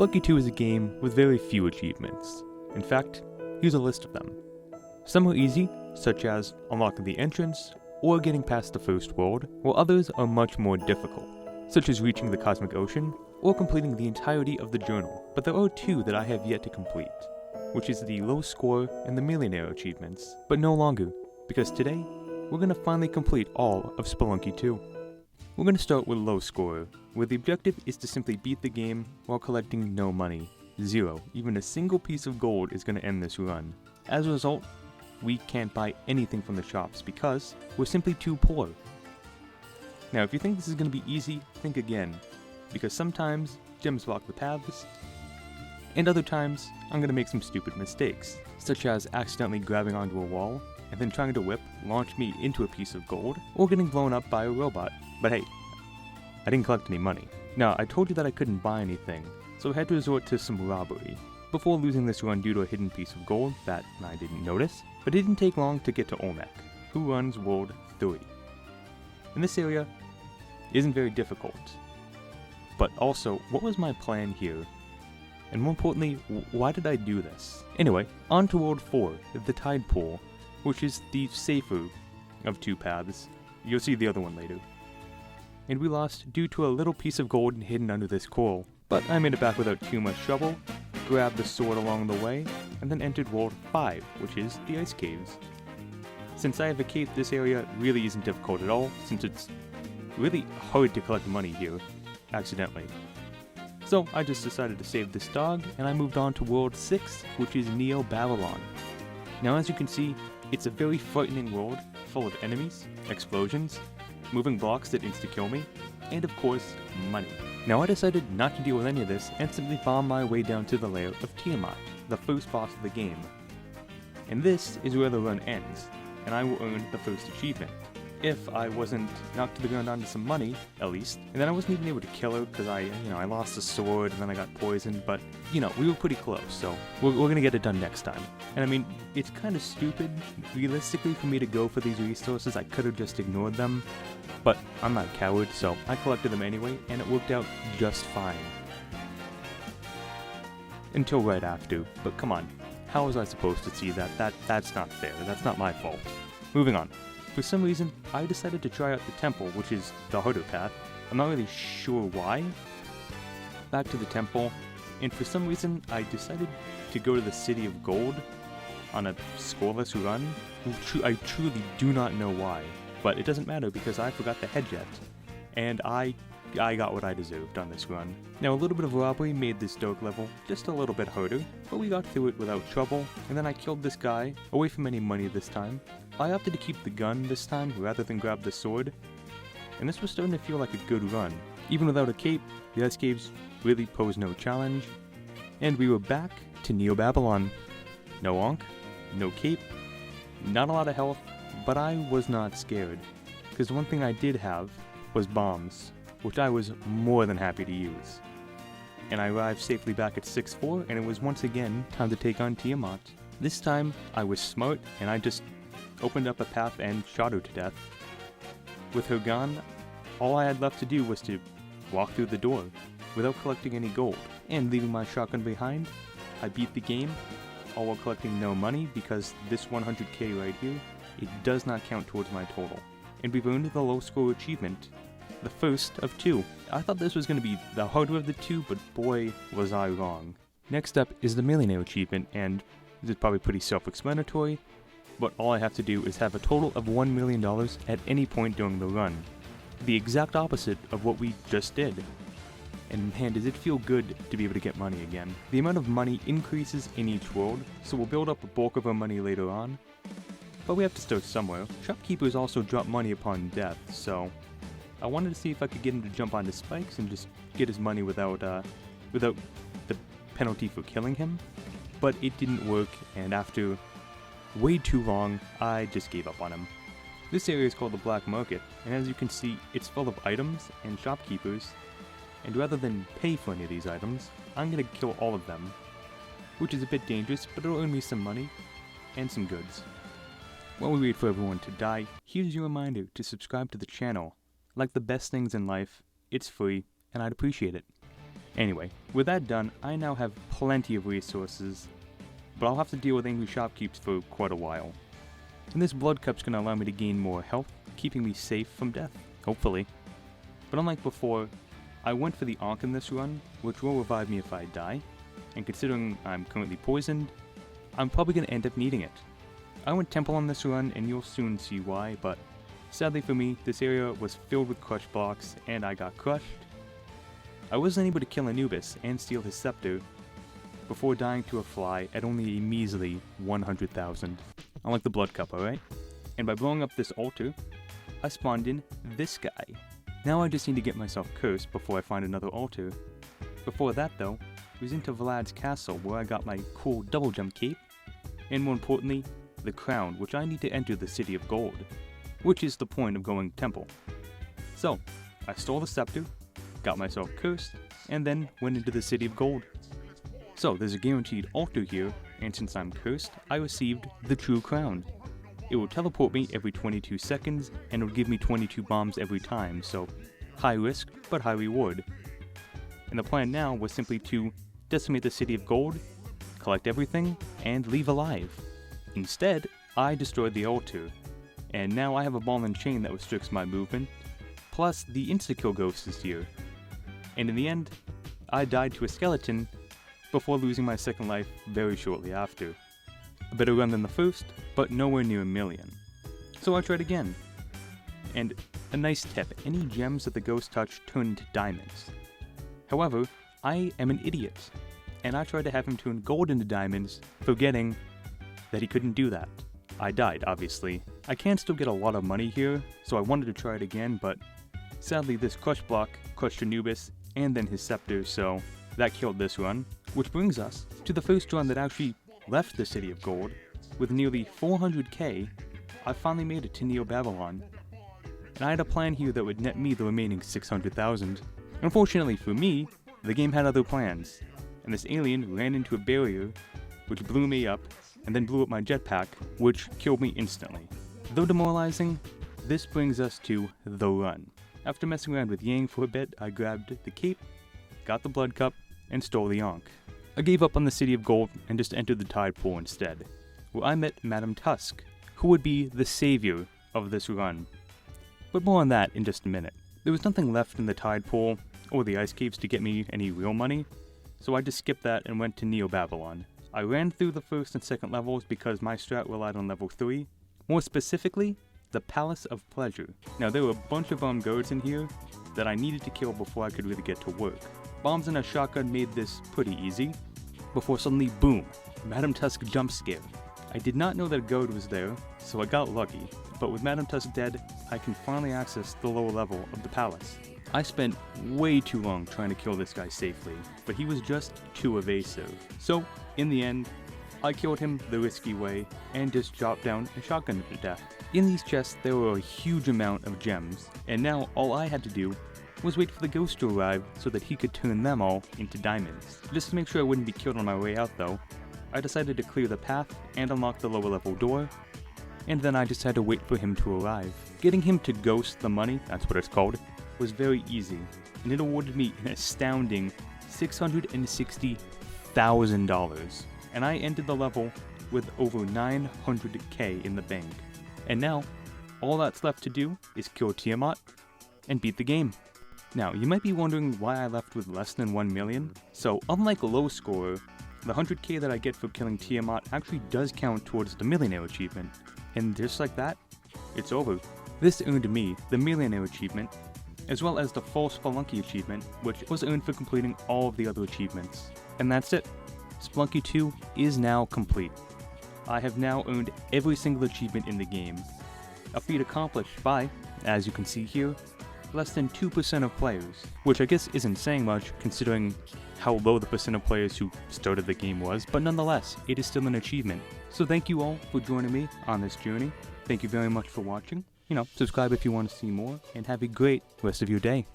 Spelunky 2 is a game with very few achievements. In fact, here's a list of them. Some are easy, such as unlocking the entrance or getting past the first world, while others are much more difficult, such as reaching the cosmic ocean or completing the entirety of the journal. But there are two that I have yet to complete, which is the low score and the millionaire achievements, but no longer, because today we're going to finally complete all of Spelunky 2. We're going to start with low score, where the objective is to simply beat the game while collecting no money. Zero. Even a single piece of gold is going to end this run. As a result, we can't buy anything from the shops because we're simply too poor. Now if you think this is going to be easy, think again, because sometimes gems block the paths, and other times I'm going to make some stupid mistakes, such as accidentally grabbing onto a wall and then trying to whip launch me into a piece of gold, or getting blown up by a robot. But hey, I didn't collect any money. Now, I told you that I couldn't buy anything, so I had to resort to some robbery, before losing this run due to a hidden piece of gold that I didn't notice. But it didn't take long to get to Olmec, who runs World 3. And this area isn't very difficult. But also, what was my plan here? And more importantly, why did I do this? Anyway, on to World 4, the Tide Pool, which is the safer of two paths. You'll see the other one later. And we lost due to a little piece of gold hidden under this coral. But I made it back without too much trouble, grabbed the sword along the way, and then entered World 5, which is the Ice Caves. Since I have a cave, this area really isn't difficult at all, since it's really hard to collect money here, accidentally. So I just decided to save this dog, and I moved on to World 6, which is Neo Babylon. Now as you can see, it's a very frightening world, full of enemies, explosions, moving blocks that insta-kill me, and of course, money. Now I decided not to deal with any of this and simply bomb my way down to the lair of Tiamat, the first boss of the game. And this is where the run ends, and I will earn the first achievement. If I wasn't knocked to the ground onto some money, at least. And then I wasn't even able to kill her because I lost the sword and then I got poisoned, but, we were pretty close, so we're gonna get it done next time. And I mean, it's kind of stupid, realistically, for me to go for these resources. I could have just ignored them, but I'm not a coward, so I collected them anyway, and it worked out just fine. Until right after, but come on, how was I supposed to see that? That's not fair, that's not my fault. Moving on. For some reason, I decided to try out the temple, which is the harder path. I'm not really sure why. Back to the temple, and for some reason, I decided to go to the City of Gold on a scoreless run. I truly do not know why, but it doesn't matter because I forgot the head jet, and I got what I deserved on this run. Now a little bit of robbery made this dark level just a little bit harder, but we got through it without trouble, and then I killed this guy, away from any money this time. I opted to keep the gun this time rather than grab the sword, and this was starting to feel like a good run. Even without a cape, the Ice Caves really posed no challenge, and we were back to Neo Babylon. No Ankh, no cape, not a lot of health, but I was not scared, because one thing I did have was bombs, which I was more than happy to use. And I arrived safely back at 6-4, and it was once again time to take on Tiamat. This time, I was smart, and I just opened up a path and shot her to death. With her gone, all I had left to do was to walk through the door, without collecting any gold. And leaving my shotgun behind, I beat the game, all while collecting no money, because this 100k right here, it does not count towards my total. And we've earned the low score achievement, the first of two. I thought this was going to be the harder of the two, but boy was I wrong. Next up is the millionaire achievement, and this is probably pretty self-explanatory, but all I have to do is have a total of $1 million at any point during the run. The exact opposite of what we just did. And man, does it feel good to be able to get money again. The amount of money increases in each world, so we'll build up a bulk of our money later on. But we have to start somewhere. Shopkeepers also drop money upon death, so I wanted to see if I could get him to jump onto spikes and just get his money without the penalty for killing him. But it didn't work, and after way too long, I just gave up on him. This area is called the Black Market, and as you can see, it's full of items and shopkeepers, and rather than pay for any of these items, I'm gonna kill all of them, which is a bit dangerous, but it'll earn me some money and some goods. While we wait for everyone to die, here's your reminder to subscribe to the channel. Like the best things in life, it's free, and I'd appreciate it. Anyway, with that done, I now have plenty of resources, but I'll have to deal with angry shopkeepers for quite a while. And this blood cup's gonna allow me to gain more health, keeping me safe from death, hopefully. But unlike before, I went for the Ankh in this run, which will revive me if I die, and considering I'm currently poisoned, I'm probably gonna end up needing it. I went Temple on this run, and you'll soon see why, but sadly for me, this area was filled with crush blocks, and I got crushed. I wasn't able to kill Anubis and steal his scepter before dying to a fly at only a measly 100,000. Unlike the blood cup, alright? And by blowing up this altar, I spawned in this guy. Now I just need to get myself cursed before I find another altar. Before that though, I was into Vlad's castle where I got my cool double jump cape, and more importantly, the crown, which I need to enter the City of Gold, which is the point of going Temple. So, I stole the scepter, got myself cursed, and then went into the City of Gold. So there's a guaranteed altar here, and since I'm cursed, I received the true crown. It will teleport me every 22 seconds, and it will give me 22 bombs every time, so high risk, but high reward. And the plan now was simply to decimate the City of Gold, collect everything, and leave alive. Instead, I destroyed the altar, and now I have a ball and chain that restricts my movement, plus the insta-kill ghost is here. And in the end, I died to a skeleton before losing my second life very shortly after. A better run than the first, but nowhere near a million. So I tried again. And a nice tip, any gems that the ghost touch turn into diamonds. However, I am an idiot, and I tried to have him turn gold into diamonds, forgetting that he couldn't do that. I died, obviously. I can still get a lot of money here, so I wanted to try it again, but sadly this crush block crushed Anubis and then his scepter, so that killed this run. Which brings us to the first run that actually left the City of Gold. With nearly 400k, I finally made it to Neo Babylon. And I had a plan here that would net me the remaining 600,000. Unfortunately for me, the game had other plans, and this alien ran into a barrier, which blew me up, and then blew up my jetpack, which killed me instantly. Though demoralizing, this brings us to the run. After messing around with Yang for a bit, I grabbed the cape, got the blood cup, and stole the Ankh. I gave up on the City of Gold and just entered the tide pool instead, where I met Madame Tusk, who would be the savior of this run. But more on that in just a minute. There was nothing left in the tide pool or the ice caves to get me any real money, so I just skipped that and went to Neo Babylon. I ran through the first and second levels because my strat relied on level 3, more specifically, the Palace of Pleasure. Now there were a bunch of guards in here that I needed to kill before I could really get to work. Bombs and a shotgun made this pretty easy, before suddenly boom, Madame Tusk jump scare. I did not know that a guard was there, so I got lucky, but with Madame Tusk dead, I can finally access the lower level of the palace. I spent way too long trying to kill this guy safely, but he was just too evasive. So, in the end, I killed him the risky way, and just chopped down a shotgun to death. In these chests, there were a huge amount of gems, and now all I had to do was wait for the ghost to arrive so that he could turn them all into diamonds. Just to make sure I wouldn't be killed on my way out though, I decided to clear the path and unlock the lower level door, and then I just had to wait for him to arrive. Getting him to ghost the money, that's what it's called, was very easy, and it awarded me an astounding $660,000. And I ended the level with over 900k in the bank. And now, all that's left to do is kill Tiamat and beat the game. Now, you might be wondering why I left with less than 1 million. So, unlike a low scorer, the 100k that I get for killing Tiamat actually does count towards the Millionaire achievement. And just like that, it's over. This earned me the Millionaire achievement, as well as the full Spelunky achievement, which was earned for completing all of the other achievements. And that's it. Spelunky 2 is now complete. I have now earned every single achievement in the game. A feat accomplished by, as you can see here, less than 2% of players, which I guess isn't saying much considering how low the percent of players who started the game was, but nonetheless, it is still an achievement. So thank you all for joining me on this journey. Thank you very much for watching. Subscribe if you want to see more, and have a great rest of your day.